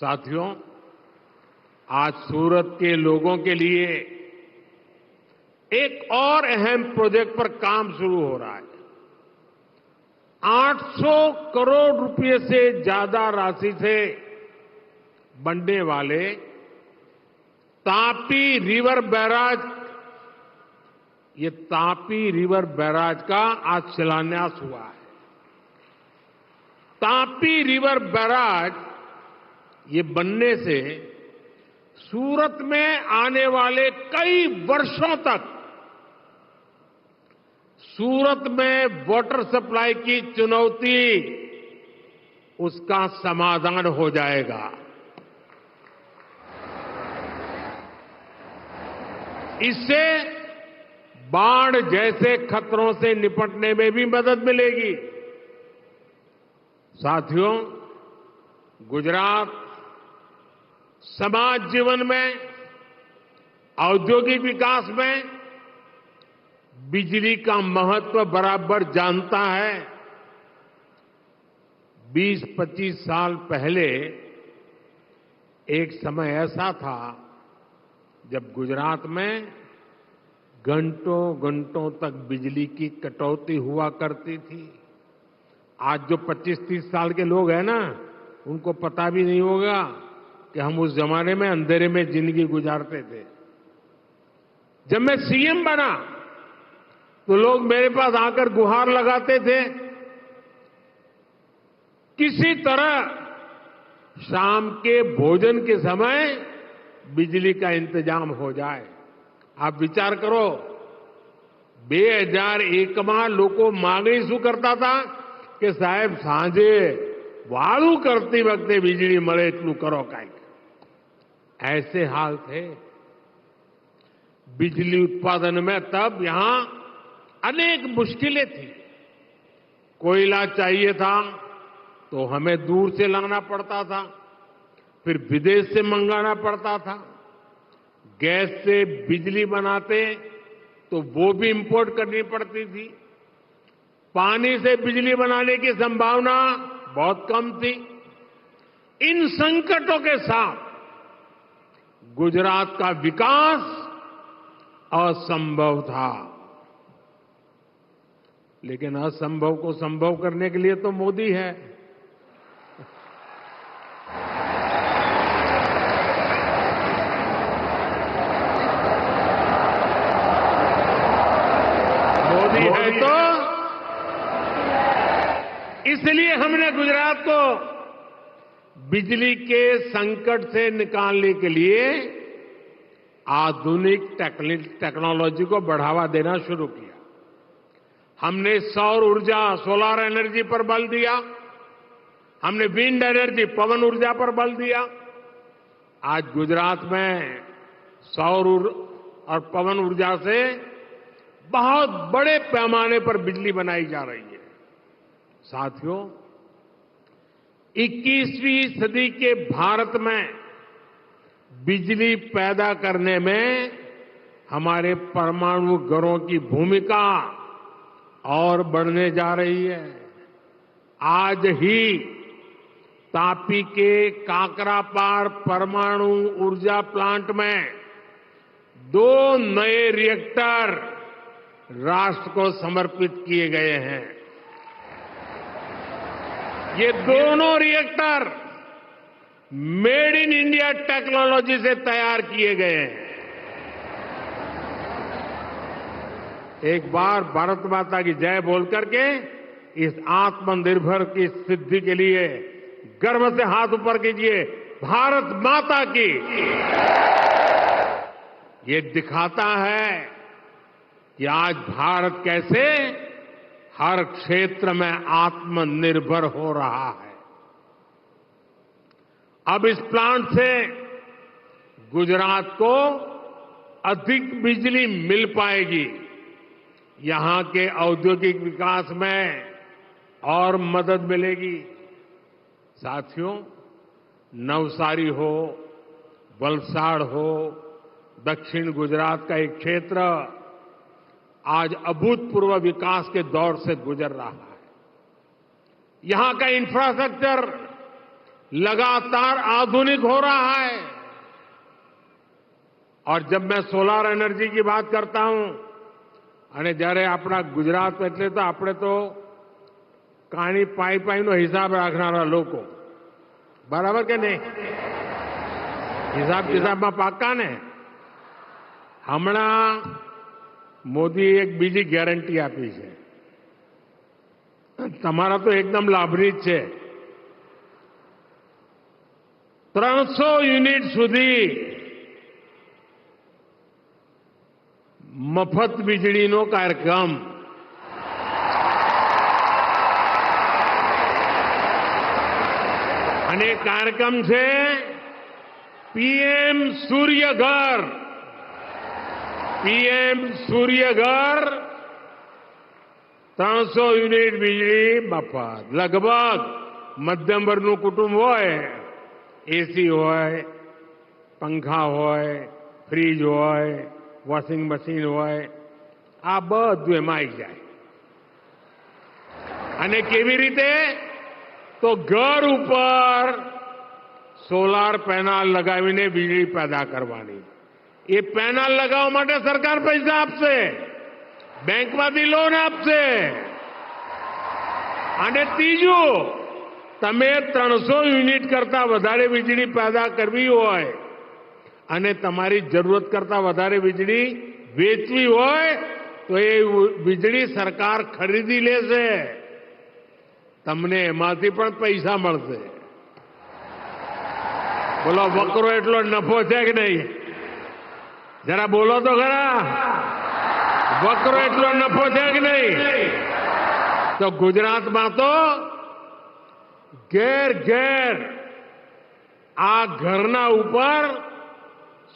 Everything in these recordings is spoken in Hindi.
साथियों, आज सूरत के लोगों के लिए एक और अहम प्रोजेक्ट पर काम शुरू हो रहा है। 800 करोड़ रुपए से ज्यादा राशि से बनने वाले तापी रिवर बैराज, ये तापी रिवर बैराज का आज शिलान्यास हुआ है। तापी रिवर बैराज ये बनने से सूरत में आने वाले कई वर्षों तक सूरत में वाटर सप्लाई की चुनौती, उसका समाधान हो जाएगा। इससे बाढ़ जैसे खतरों से निपटने में भी मदद मिलेगी। साथियों, गुजरात समाज जीवन में, औद्योगिक विकास में बिजली का महत्व बराबर जानता है। 20-25 साल पहले एक समय ऐसा था जब गुजरात में घंटों घंटों तक बिजली की कटौती हुआ करती थी। आज जो 25-30 साल के लोग हैं ना, उनको पता भी नहीं होगा कि हम उस जमाने में अंधेरे में जिंदगी गुजारते थे। जब मैं सीएम बना तो लोग मेरे पास आकर गुहार लगाते थे, किसी तरह शाम के भोजन के समय बिजली का इंतजाम हो जाए। आप विचार करो, 2001 में लोगों मांगणी शू करता था कि साहेब सांजे वाळू करती वक्ते बिजली मळे एटलू करो कांईक। ऐसे हाल थे। बिजली उत्पादन में तब यहां अनेक मुश्किलें थी। कोयला चाहिए था तो हमें दूर से लाना पड़ता था, फिर विदेश से मंगाना पड़ता था। गैस से बिजली बनाते तो वो भी इंपोर्ट करनी पड़ती थी। पानी से बिजली बनाने की संभावना बहुत कम थी। इन संकटों के साथ गुजरात का विकास असंभव था, लेकिन असंभव को संभव करने के लिए तो मोदी है। मोदी है तो इसलिए हमने गुजरात को बिजली के संकट से निकालने के लिए आधुनिक टेक्नोलॉजी को बढ़ावा देना शुरू किया। हमने सौर ऊर्जा, सोलर एनर्जी पर बल दिया। हमने विंड एनर्जी, पवन ऊर्जा पर बल दिया। आज गुजरात में सौर और पवन ऊर्जा से बहुत बड़े पैमाने पर बिजली बनाई जा रही है। साथियों, 21वीं सदी के भारत में बिजली पैदा करने में हमारे परमाणु घरों की भूमिका और बढ़ने जा रही है। आज ही तापी के काकरापार परमाणु ऊर्जा प्लांट में 2 नए रिएक्टर राष्ट्र को समर्पित किए गए हैं। ये दोनों reactor made in India technology से तैयार किए गए हैं। एक बार भारत माता की जय बोल करके इस आत्मनिर्भर की सिद्धि के लिए गर्व से हाथ ऊपर कीजिए, भारत माता की। ये दिखाता है कि आज भारत कैसे हर क्षेत्र में आत्मनिर्भर हो रहा है। अब इस प्लांट से गुजरात को अधिक बिजली मिल पाएगी। यहां के औद्योगिक विकास में और मदद मिलेगी। साथियों, नवसारी हो, वलसाड़ हो, दक्षिण गुजरात का एक क्षेत्र आज अभूतपूर्व विकास के दौर से गुजर रहा है। यहां का इंफ्रास्ट्रक्चर लगातार आधुनिक हो रहा है। और जब मैं सोलार एनर्जी की बात करता हूं, અને જ્યારે આપણા ગુજરાત એટલે તો આપણે તો કાણી પાઈનો હિસાબ રાખનારા લોકો, બરાબર કે નહીં? હિસાબ કિતાબમાં પાક્કા ને? હમણાં મોદીએ એક બીજી ગેરંટી આપી છે, તમારા તો એકદમ લાભની જ છે. 300 યુનિટ સુધી મફત વીજળીનો કાર્યક્રમ. અને કાર્યક્રમ છે PM Suryaghar. PM Suryaghar 300 unit વીજળી મફત. લગભગ મધ્યમ વર્ગનું કુટુંબ હોય, એસી હોય, પંખા હોય, ફ્રીજ હોય, વોશિંગ મશીન હોય, આ બધું એમાં આવી જાય. અને કેવી રીતે? તો ઘર ઉપર સોલાર પેનલ લગાવીને વીજળી પેદા કરવાની. એ પેનલ લગાવવા માટે સરકાર પૈસા આપશે, બેંકમાંથી લોન આપશે. અને ત્રીજું, તમે 300 યુનિટ કરતા વધારે વીજળી પેદા કરવી હોય અને તમારી જરૂરત કરતા વધારે વીજળી વેચવી હોય તો એ વીજળી સરકાર ખરીદી લેશે, તમને એમાંથી પણ પૈસા મળશે. બોલો, વકરો એટલો નફો છે કે નહીં? જરા બોલો તો ખરા, વકરો એટલો નફો છે કે નહીં? તો ગુજરાતમાં તો ઘેર ઘેર આ ઘરના ઉપર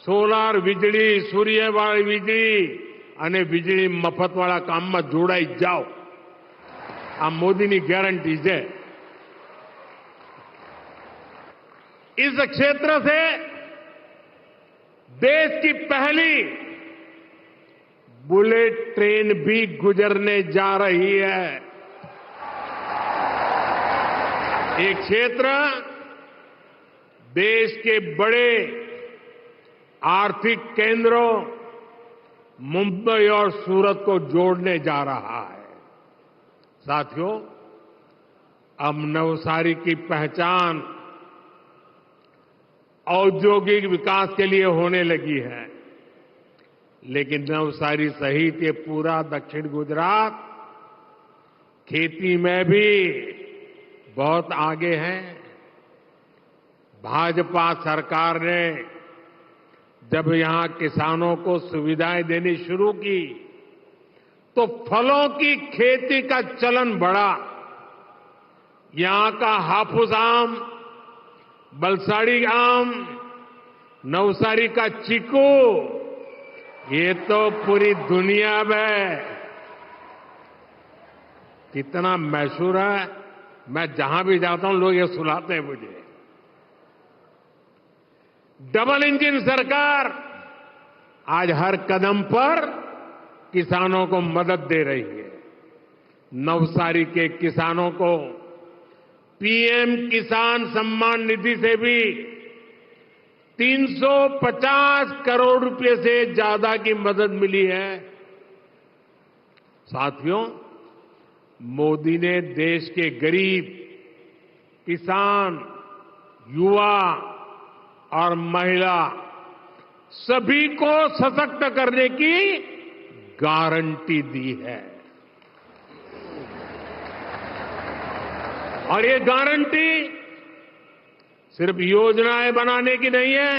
સોલાર વીજળી, સૂર્યવાળી વીજળી અને વીજળી મફતવાળા કામમાં જોડાઈ જાઓ. આ મોદીની ગેરંટી છે. इस क्षेत्र से देश की पहली बुलेट ट्रेन भी गुजरने जा रही है. ये क्षेत्र देश के बड़े आर्थिक केंद्रों मुंबई और सूरत को जोड़ने जा रहा है. साथियों, अब नवसारी की पहचान औद्योगिक विकास के लिए होने लगी है, लेकिन नवसारी सहित ये पूरा दक्षिण गुजरात खेती में भी बहुत आगे है. भाजपा सरकार ने जब यहां किसानों को सुविधाएं देनी शुरू की तो फलों की खेती का चलन बढ़ा. यहां का हाफूस आम, बलसाड़ी आम, नवसारी का चीकू, ये तो पूरी दुनिया में कितना मशहूर है. मैं जहां भी जाता हूं लोग ये सुनाते हैं मुझे. डबल इंजन सरकार आज हर कदम पर किसानों को मदद दे रही है. नवसारी के किसानों को पीएम किसान सम्मान निधि से भी 350 करोड़ रुपए से ज्यादा की मदद मिली है. साथियों, मोदी ने देश के गरीब, किसान, युवा और महिला सभी को सशक्त करने की गारंटी दी है. और ये गारंटी सिर्फ योजनाएं बनाने की नहीं है,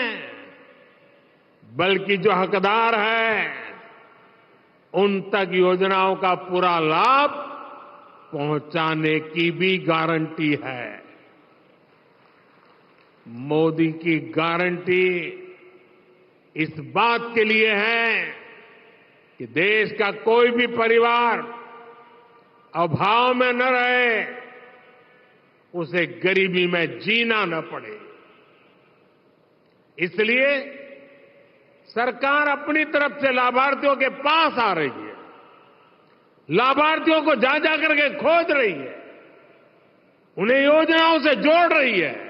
बल्कि जो हकदार है उन तक योजनाओं का पूरा लाभ पहुंचाने की भी गारंटी है. मोदी की गारंटी इस बात के लिए है कि देश का कोई भी परिवार अभाव में न रहे, उसे गरीबी में जीना न पड़े. इसलिए सरकार अपनी तरफ से लाभार्थियों के पास आ रही है, लाभार्थियों को जा जा करके खोज रही है, उन्हें योजनाओं से जोड़ रही है.